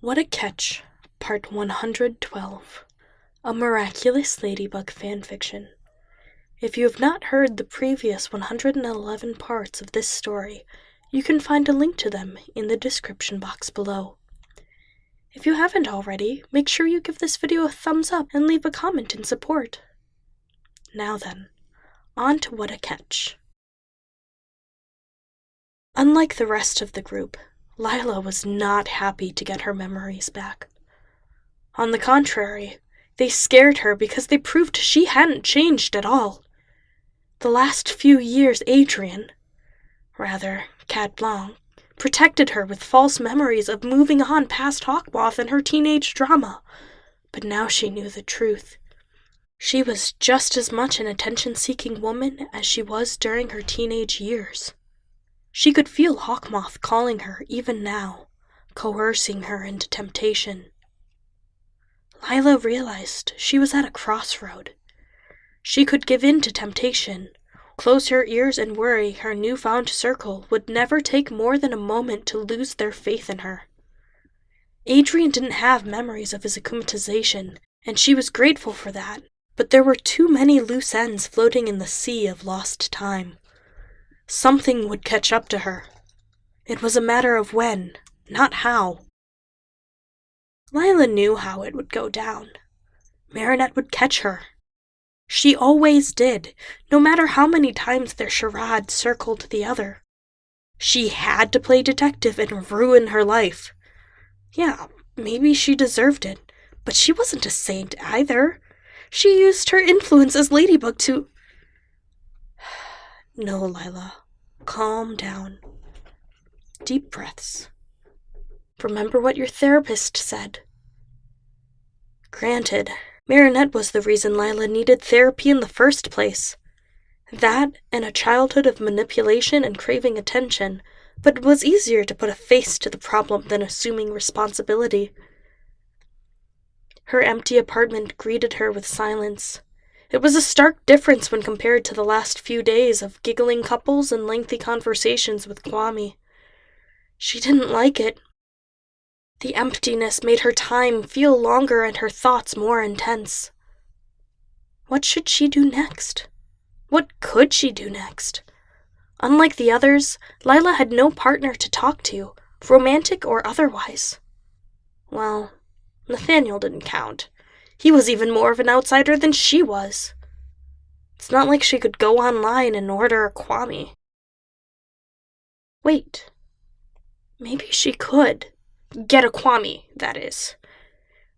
What a Catch, Part 112, a Miraculous Ladybug Fanfiction. If you have not heard the previous 111 parts of this story, you can find a link to them in the description box below. If you haven't already, make sure you give this video a thumbs up and leave a comment in support. Now then, on to What a Catch. Unlike the rest of the group, Lila was not happy to get her memories back. On the contrary, they scared her because they proved she hadn't changed at all. The last few years Cat Blanc, protected her with false memories of moving on past Hawkmoth and her teenage drama, but now she knew the truth. She was just as much an attention-seeking woman as she was during her teenage years. She could feel Hawkmoth calling her even now, coercing her into temptation. Lila realized she was at a crossroad. She could give in to temptation, close her ears and worry her newfound circle would never take more than a moment to lose their faith in her. Adrien didn't have memories of his akumatization, and she was grateful for that, but there were too many loose ends floating in the sea of lost time. Something would catch up to her. It was a matter of when, not how. Lila knew how it would go down. Marinette would catch her. She always did, no matter how many times their charade circled the other. She had to play detective and ruin her life. Yeah, maybe she deserved it, but she wasn't a saint either. She used her influence as Ladybug to... No, Lila. Calm down. Deep breaths. Remember what your therapist said. Granted, Marinette was the reason Lila needed therapy in the first place. That and a childhood of manipulation and craving attention, but it was easier to put a face to the problem than assuming responsibility. Her empty apartment greeted her with silence. It was a stark difference when compared to the last few days of giggling couples and lengthy conversations with Kwame. She didn't like it. The emptiness made her time feel longer and her thoughts more intense. What should she do next? What could she do next? Unlike the others, Lila had no partner to talk to, romantic or otherwise. Well, Nathaniel didn't count. He was even more of an outsider than she was. It's not like she could go online and order a Kwame. Wait. Maybe she could. Get a Kwame, that is.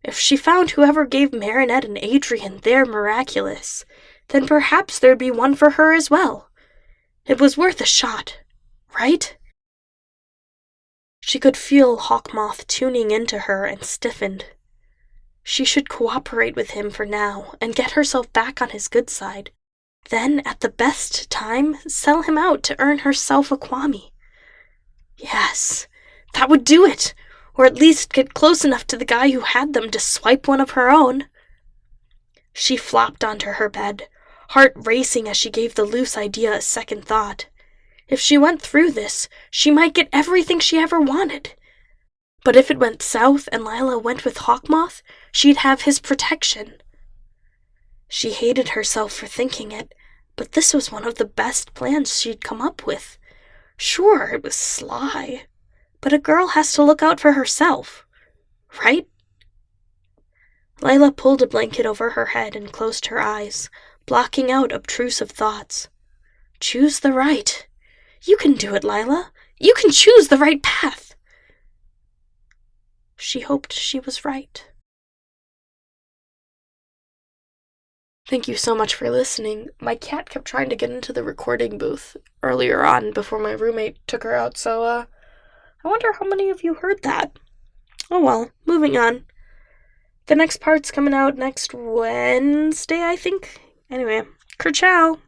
If she found whoever gave Marinette and Adrien their Miraculous, then perhaps there'd be one for her as well. It was worth a shot, right? She could feel Hawkmoth tuning into her and stiffened. She should cooperate with him for now and get herself back on his good side. Then, at the best time, sell him out to earn herself a Kwame. Yes, that would do it, or at least get close enough to the guy who had them to swipe one of her own. She flopped onto her bed, heart racing as she gave the loose idea a second thought. If she went through this, she might get everything she ever wanted. But if it went south and Lila went with Hawkmoth, she'd have his protection. She hated herself for thinking it, but this was one of the best plans she'd come up with. Sure, it was sly, but a girl has to look out for herself, right? Lila pulled a blanket over her head and closed her eyes, blocking out obtrusive thoughts. Choose the right. You can do it, Lila. You can choose the right path. She hoped she was right. Thank you so much for listening. My cat kept trying to get into the recording booth earlier on before my roommate took her out, so I wonder how many of you heard that. Oh well, moving on. The next part's coming out next Wednesday, I think. Anyway, kerchow!